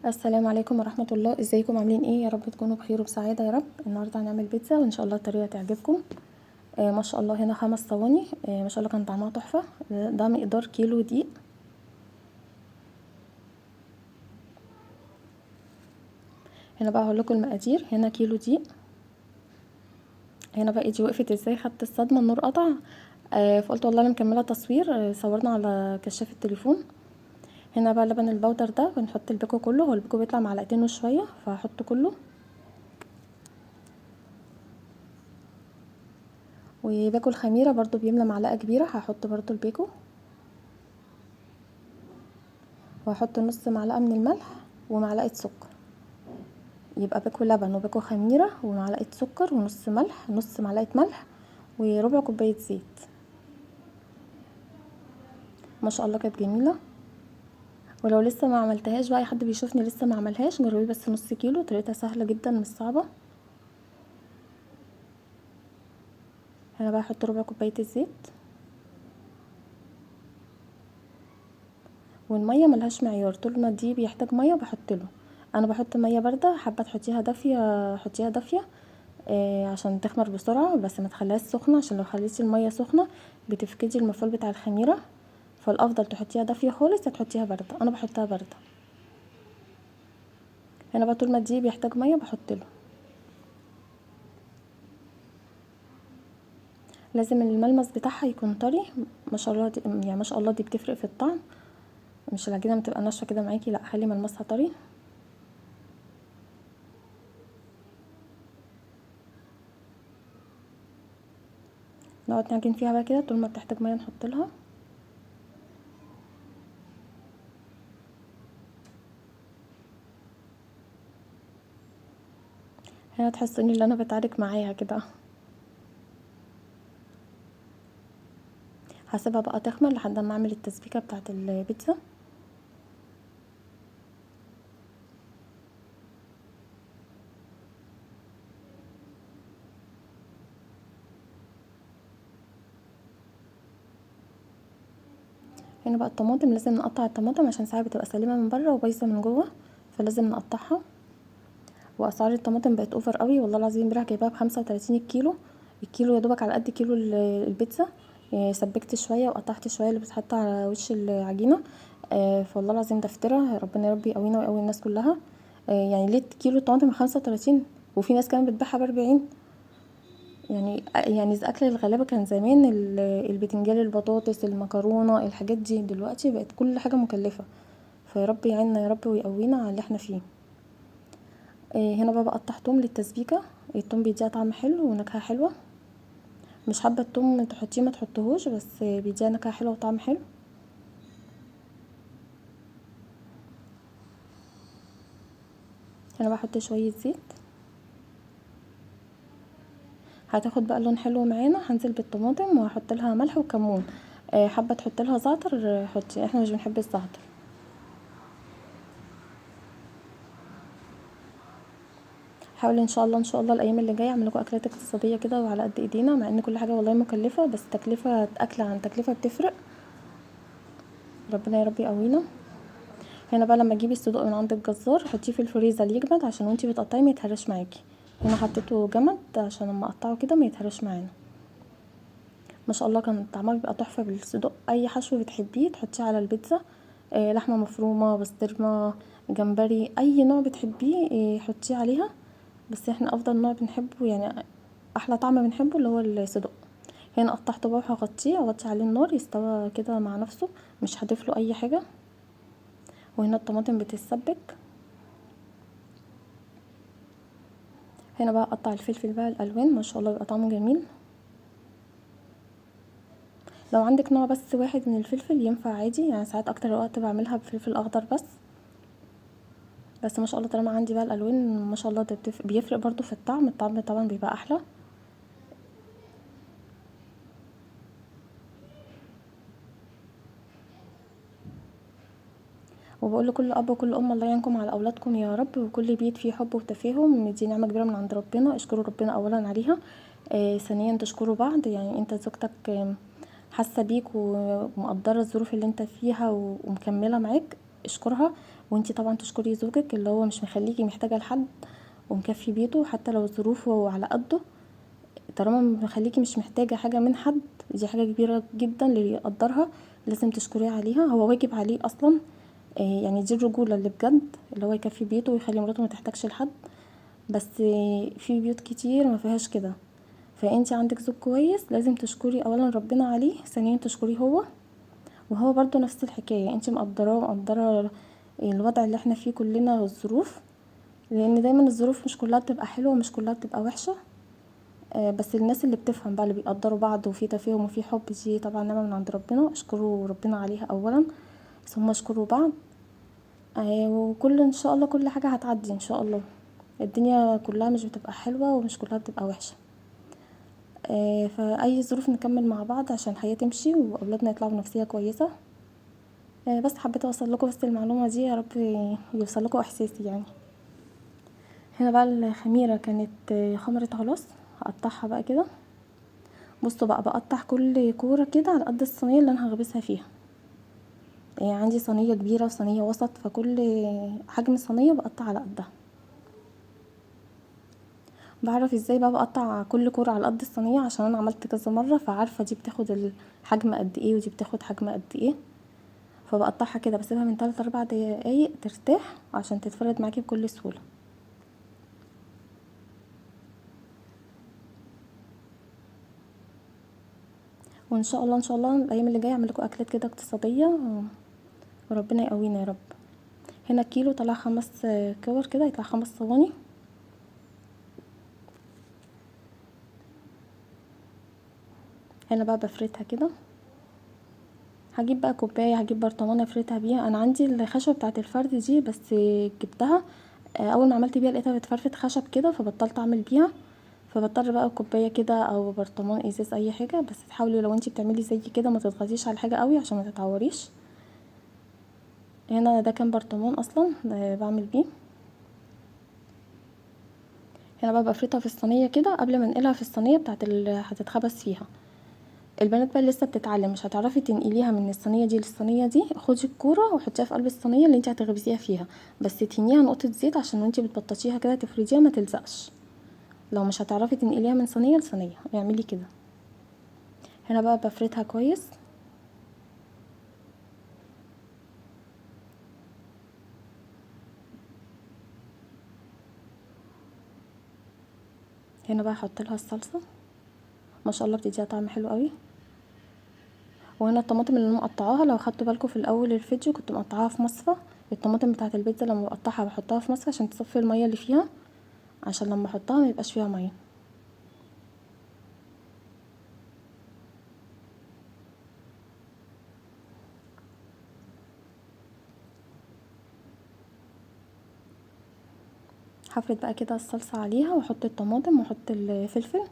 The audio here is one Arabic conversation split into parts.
السلام عليكم ورحمة الله. ازيكم عاملين ايه؟ يا رب تكونوا بخير وبسعادة يا رب. النهاردة هنعمل بيتزا وان شاء الله الطريقة تعجبكم. ما شاء الله هنا 5 صواني. ما شاء الله كان طعمها تحفة. ده مقدار كيلو دقيق. هنا بقى هقول لكم المقادير. هنا كيلو دقيق. هنا بقى ايدي وقفت ازاي، خدت الصدمة النور قطع. فقلت والله انا مكملة تصوير. صورنا على كشاف التليفون. هنا بقى لبن البودر ده بنحط البيكو كله. هو البيكو بيطلع معلقتين وشوية فهحطه كله. وباكو الخميرة برضو بيملى معلقة كبيرة، هحط برضو البيكو. وهحط نص معلقة من الملح ومعلقة سكر. يبقى باكو لبن وباكو خميرة ومعلقة سكر ونص ملح، نص معلقة ملح وربع كوباية زيت. ما شاء الله كانت جميلة. ولو لسه ما عملتهاش بقى، اي حد بيشوفني لسه ما عملهاش، جربي بس نص كيلو. طريقتها سهلة جدا مش صعبة. هنا بقى احط ربع كوباية الزيت. والمية ملهاش معيار، طول ما دي بيحتاج مية بحطله. انا بحط مية باردة، حابة تحطيها دافية حطيها دافية. عشان تخمر بسرعة، بس ما تخليهاش سخنة، عشان لو خليتي المية سخنة بتفقدي المفعول بتاع الخميرة. فالافضل تحطيها دافية خالص، تحطيها باردة. انا بحطها باردة. هنا بقى طول ما دي بيحتاج مية بحطله. لازم الملمس بتاعها يكون طري. ما شاء الله دي يعني ما شاء الله دي بتفرق في الطعم. مش العجينة بتبقى ناشفة كده معاكي، لا خلي ملمسها طري. نقعد نعجن فيها بقى كده، طول ما بتحتاج مية نحط لها. هنا تحسوني ان انا بتعارك معاها كده. هسيبها بقى تخمر لحد ما اعمل التسبيكة بتاعه البيتزا. هنا بقى الطماطم، لازم نقطع الطماطم عشان ساعات بتبقى سليمه من بره وبايظه من جوه، فلازم نقطعها. واسعار الطماطم بقت اوفر قوي والله العظيم. امبارح جايباها ب35 الكيلو. الكيلو يا دوبك على قد كيلو البيتزا. سبكت شويه وقطعت شويه اللي بتحط على وش العجينه. فوالله العظيم ده افترا. ربنا يا رب يقوينا ويقوي الناس كلها. يعني ليه كيلو الطماطم ب35 وفي ناس كانت بتبيعها ب40؟ يعني اكل الغلابه كان زمان البتنجان، البطاطس، المكرونه، الحاجات دي. دلوقتي بقت كل حاجه مكلفه. فيا رب يعيننا يا رب ويقوينا على اللي احنا فيه. هنا بقى بقطع توم للتسبيكه. التوم بيديها طعم حلو ونكهه حلوه. مش حابه التوم تحطيه ما تحطهوش، بس بيديها نكهه حلوه وطعم حلو. هنا بحط شويه زيت. هتاخد بقى لون حلو معانا. هنزل بالطماطم وهحط لها ملح وكمون. حابه تحط لها زعتر حطي، احنا مش بنحب الزعتر. حاول ان شاء الله ان شاء الله الايام اللي جايه اعمل لكم اكلات اقتصاديه كده وعلى قد ايدينا، مع ان كل حاجه والله مكلفه، بس تكلفه اكل عن تكلفه بتفرق. ربنا يا رب يقوينا. هنا بقى لما تجيبي الصدوق من عند الجزار حطيه في الفريزر يجمد، عشان وانتي بتقطعي ما يتهرش معاكي. هنا حطيته جمد عشان لما اقطعه كده ما يتهرش معانا. ما شاء الله كان طعمها بيبقى تحفه بالصدوق. اي حشو بتحبيه تحطيه على البيتزا. لحمه مفرومه، بسطرمه، جمبري، اي نوع بتحبيه حطيه عليها. بس احنا افضل نوع بنحبه يعني احلى طعم بنحبه اللي هو الصدق. هنا قطعته بقى وهغطيه، اغطي عليه النار يستوى كده مع نفسه. مش هضيفله اي حاجه. وهنا الطماطم بتتسبك. هنا بقى اقطع الفلفل بقى الالوان، ما شاء الله بيبقى طعمه جميل. لو عندك نوع بس واحد من الفلفل ينفع عادي، يعني ساعات اكتر وقت بعملها بفلفل اخضر بس. بس ما شاء الله طالما عندي بقى الالوان ما شاء الله ده بيفرق برضو في الطعم. الطعم طبعا بيبقى احلى. وبقول لكل اب وكل ام الله يعينكم على اولادكم يا رب، وكل بيت فيه حب وتفاهم. دي نعمه كبيره من عند ربنا. اشكروا ربنا اولا عليها. ثانيا تشكروا بعض. يعني انت زوجتك حاسه بيك ومقدره الظروف اللي انت فيها ومكمله معاك. اشكرها. وانتي طبعا تشكري زوجك اللي هو مش مخليكي محتاجه لحد ومكفي بيته حتى لو ظروفه على قده. طالما مخليكي مش محتاجه حاجه من حد، دي حاجه كبيره جدا اللي يقدرها لازم تشكريه عليها، هو واجب عليه اصلا. يعني دي الرجوله اللي بجد، اللي هو يكفي بيته ويخلي مراته ما تحتاجش لحد. بس في بيوت كتير ما فيهاش كده. فانتي عندك زوج كويس لازم تشكري اولا ربنا عليه، ثانيا تشكريه هو. وهو برضو نفس الحكايه، انتي مقدره الوضع اللي احنا فيه كلنا والظروف، لان دايما الظروف مش كلها بتبقى حلوه ومش كلها بتبقى وحشه. بس الناس اللي بتفهم بقى اللي بيقدروا بعض وفي تفاهم وفي حب، دي طبعا نعمه من عند ربنا، اشكروا ربنا عليها اولا ثم اشكروا بعض. وكل ان شاء الله كل حاجه هتعدي ان شاء الله. الدنيا كلها مش بتبقى حلوه ومش كلها بتبقى وحشه. فاي ظروف نكمل مع بعض عشان الحياه تمشي واولادنا يطلعوا بنفسيه كويسه. بس حبيت اوصل لكم بس المعلومه دي، يا رب يوصل لكم احساسي يعني. هنا بقى الخميره كانت خمرت خلاص، هقطعها بقى كده. بصوا بقى بقطع كل كوره كده على قد الصينيه اللي انا هخبزها فيها. عندي صينيه كبيره وصينيه وسط، فكل حجم صينيه بقطع على قدها. بعرف ازاي بقى بقطع كل كوره على قد الصينيه عشان انا عملت كذا مره، فعارفه دي بتاخد الحجم قد ايه ودي بتاخد حجم قد ايه. فبقطعها كده بسيبها من 3-4 دقايق ترتاح عشان تتفرد معاكي بكل سهوله. وان شاء الله ان شاء الله الايام اللي جايه اعمل لكم اكلات كده اقتصاديه وربنا يقوينا يا رب. هنا كيلو طلع 5 كور كده، يطلع 5 صواني. هنا بقى بفردها كده. هجيب بقى كوبايه، هجيب برطمان افردها بيها. انا عندي الخشبه بتاعه الفرد دي بس جبتها اول ما عملت بيها لقيتها بتفرفت خشب كده فبطلت اعمل بيها. فبضطر بقى كوبايه كده او برطمان ازاز اي حاجه، بس تحاولي لو انتي بتعملي زي كده ما تضغطيش على الحاجه قوي عشان ما تتعوريش. هنا ده كان برطمان اصلا بعمل بيه. هنا بقى بفردها في الصينيه كده قبل ما انقلها في الصينيه بتاعه اللي هتتخبز فيها. البنات بقى اللي لسه بتتعلم مش هتعرفي تنقليها من الصينيه دي للصينيه دي، خدي الكوره وحطيها في قلب الصينيه اللي انت هتخبزيها فيها، بس تهنيها نقطه زيت عشان وانت بتبططيها كده تفرديها ما تلزقش. لو مش هتعرفي تنقليها من صينيه لصينيه اعملي كده. هنا بقى بفردها كويس. هنا بقى احط لها الصلصه، ما شاء الله بتديها طعم حلو قوي. وهنا الطماطم اللي انا مقطعاها، لو خدتوا بالكم في الاول الفيديو كنت مقطعاها في مصفى. الطماطم بتاعه البيتزا لما بقطعها بحطها في مصفى عشان تصفي الميه اللي فيها، عشان لما احطها ما يبقاش فيها ميه. هفرد بقى كده الصلصه عليها واحط الطماطم واحط الفلفل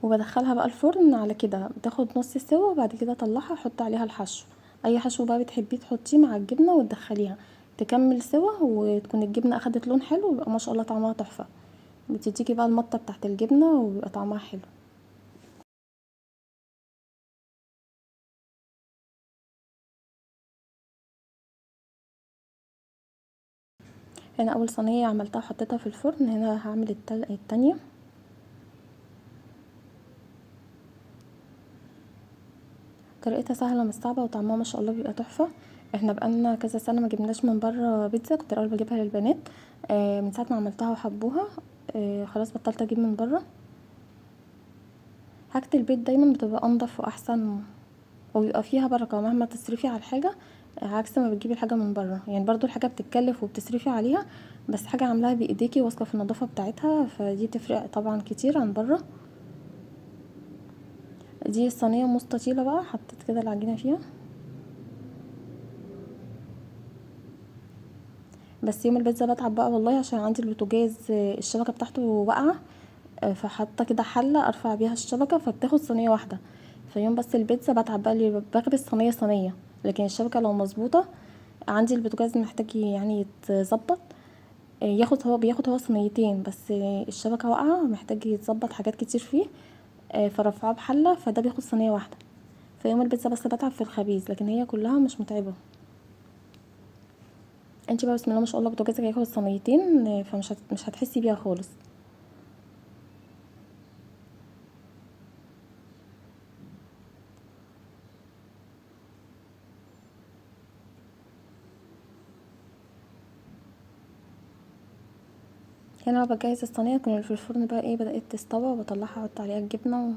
وبدخلها بقى الفرن على كده، بتاخد نص سوا وبعد كده اطلعها احط عليها الحشو. اي حشو بقى بتحبيه تحطيه مع الجبنه وتدخليها تكمل سوا وتكون الجبنه اخدت لون حلو ويبقى ما شاء الله طعمها تحفه. بتديكي بقى المطه بتاعت الجبنه وبيبقى طعمها حلو. هنا اول صينيه عملتها حطيتها في الفرن. هنا هعمل التانية. طريقتها سهله مش صعبه وطعمها ما شاء الله بيبقى تحفه. احنا بقالنا كذا سنه ما جبناش من بره بيتزا، كنت الاول بجيبها للبنات. من ساعه ما عملتها وحبوها خلاص بطلت اجيب من بره. حاجه البيت دايما بتبقى انضف واحسن وبيبقى فيها بركه مهما تصرفي على الحاجه، عكس ما بتجيبي الحاجه من بره. يعني برضو الحاجه بتتكلف وبتصرفي عليها، بس حاجه عاملاها بايديكي واثقه في النظافه بتاعتها فدي تفرق طبعا كتير عن بره. دي الصينيه مستطيله بقى، حطيت كده العجينه فيها. بس يوم البيتزا بتعب بقى والله عشان عندي البوتاجاز الشبكه بتاعته واقعه. فحاطه كده حله ارفع بيها الشبكه فبتاخد صينيه واحده. فيوم بس البيتزا بتعب بقى اللي بخبز صينيه صينيه، لكن الشبكه لو مظبوطه. عندي البوتاجاز محتاج يعني يتظبط. بياخد هو صينيتين بس، الشبكه واقعه محتاج يتظبط حاجات كتير فيه. فرفعه بحله فده بياخد صينيه واحده. في يوم البيتزا بس بتعب في الخبيز لكن هي كلها مش متعبه. انت بقى بسم الله ما شاء الله بوتاجازك هياخد صينيتين، مش هتحسي بيها خالص. هنا بقى بجهز الصينيه تكون اللي في الفرن بقى ايه بدات تستوى، وبطلعها احط عليها الجبنه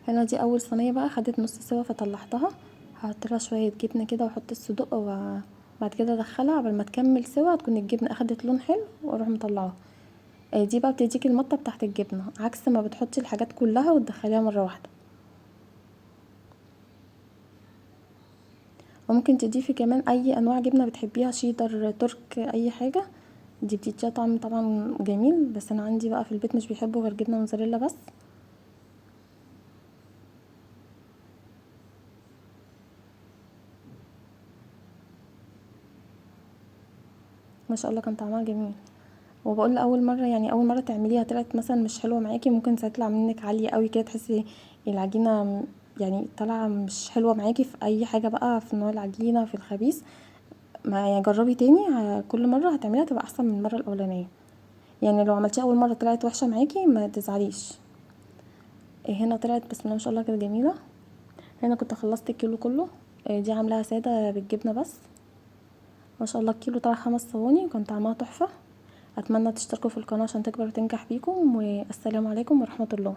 هنا دي اول صينيه بقى خدت نص سوا فطلعتها، هحط لها شويه جبنه كده واحط الصدق، وبعد كده ادخلها قبل ما تكمل سوا تكون الجبنه اخدت لون حلو واروح مطلعاها. دي بقى بتديكي المطه بتاعت الجبنه، عكس ما بتحطي الحاجات كلها وتدخليها مره واحده. وممكن تضيفي كمان اي انواع جبنه بتحبيها، شيدر، ترك، اي حاجه، دي بتديها طعم طبعا جميل. بس انا عندي بقى في البيت مش بيحبوا غير جبنه موزاريلا بس. ما شاء الله كان طعمها جميل. وبقول اول مره يعني اول مره تعمليها طلعت مثلا مش حلوه معاكي، ممكن تطلع منك عاليه قوي كده تحسي العجينه يعني طالعه مش حلوه معاكي في اي حاجه بقى، في نوع العجينه في الخبيث. ما يعني جربي تاني، كل مره هتعمليها تبقى احسن من المره الاولانيه. يعني لو عملتيها اول مره طلعت وحشه معاكي ما تزعليش. هنا طلعت بسم الله ما شاء الله كده جميله. هنا كنت خلصت الكيلو كله. دي عاملاها ساده بالجبنه بس. ما شاء الله الكيلو طلع 5 صواني وكان طعمها تحفه. اتمنى تشتركوا في القناه عشان تكبر وتنجح بيكم، والسلام عليكم ورحمه الله.